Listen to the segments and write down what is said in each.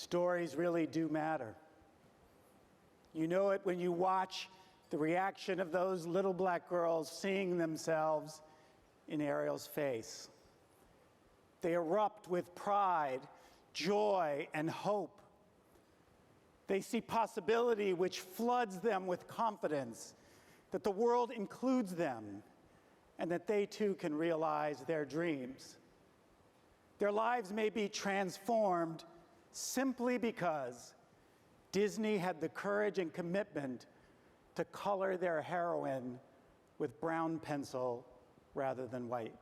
Stories really do matter. You know it when you watch the reaction of those little black girls seeing themselves in Ariel's face. They erupt with pride, joy, and hope. They see possibility which floods them with confidence that the world includes them and that they too can realize their dreams. Their lives may be transformed simply because Disney had the courage and commitment to color their heroine with brown pencil rather than white.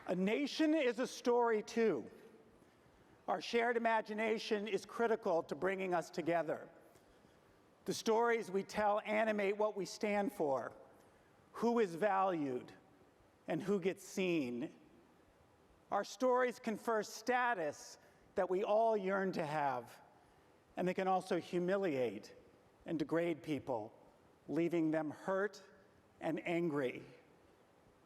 A nation is a story too. Our shared imagination is critical to bringing us together. The stories we tell animate what we stand for, who is valued, and who gets seen. Our stories confer status that we all yearn to have, and they can also humiliate and degrade people, leaving them hurt and angry.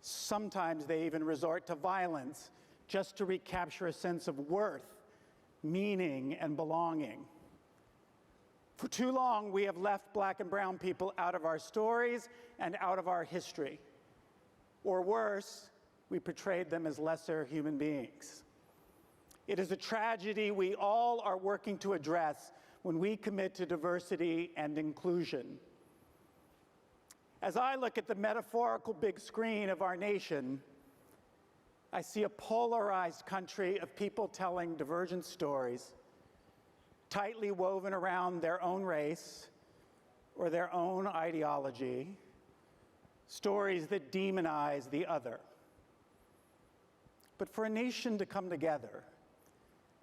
Sometimes they even resort to violence just to recapture a sense of worth, meaning, and belonging. For too long, we have left black and brown people out of our stories and out of our history. Or worse, we portrayed them as lesser human beings. It is a tragedy we all are working to address when we commit to diversity and inclusion. As I look at the metaphorical big screen of our nation, I see a polarized country of people telling divergent stories, tightly woven around their own race or their own ideology, stories that demonize the other. But for a nation to come together,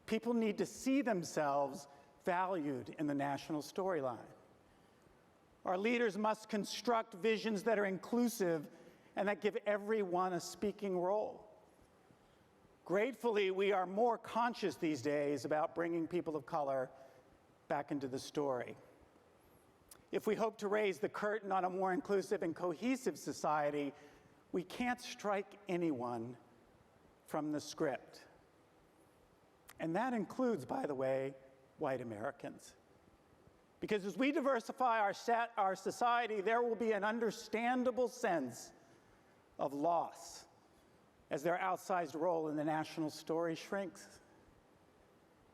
people need to see themselves valued in the national storyline. Our leaders must construct visions that are inclusive and that give everyone a speaking role. Gratefully, we are more conscious these days about bringing people of color back into the story. If we hope to raise the curtain on a more inclusive and cohesive society, we can't strike anyone from the script. And that includes, by the way, white Americans. Because as we diversify our society, there will be an understandable sense of loss as their outsized role in the national story shrinks.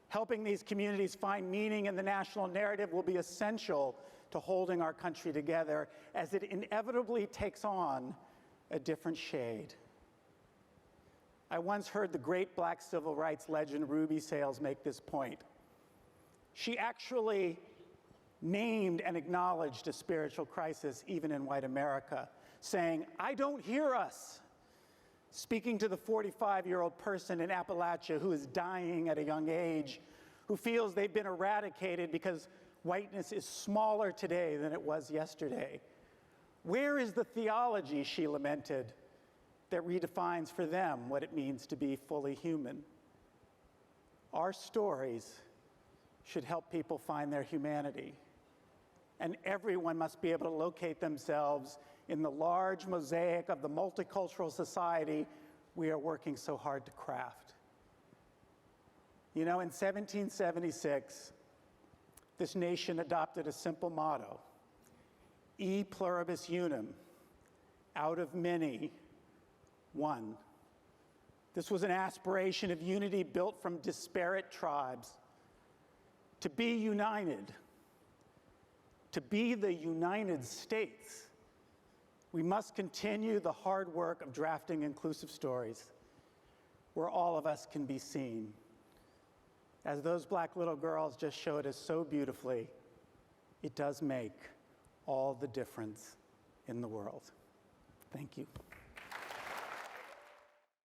Helping these communities find meaning in the national narrative will be essential to holding our country together as it inevitably takes on a different shade. I once heard the great black civil rights legend Ruby Sales make this point. She actually named and acknowledged a spiritual crisis even in white America, saying, "I don't hear us," speaking to the 45-year-old person in Appalachia who is dying at a young age, who feels they've been eradicated because whiteness is smaller today than it was yesterday. Where is the theology, she lamented, that redefines for them what it means to be fully human? Our stories should help people find their humanity, and everyone must be able to locate themselves in the large mosaic of the multicultural society we are working so hard to craft. You know, in 1776, this nation adopted a simple motto, E pluribus unum, out of many, one. This was an aspiration of unity built from disparate tribes. To be united, to be the United States, we must continue the hard work of drafting inclusive stories where all of us can be seen. As those black little girls just showed us so beautifully, it does make all the difference in the world. Thank you.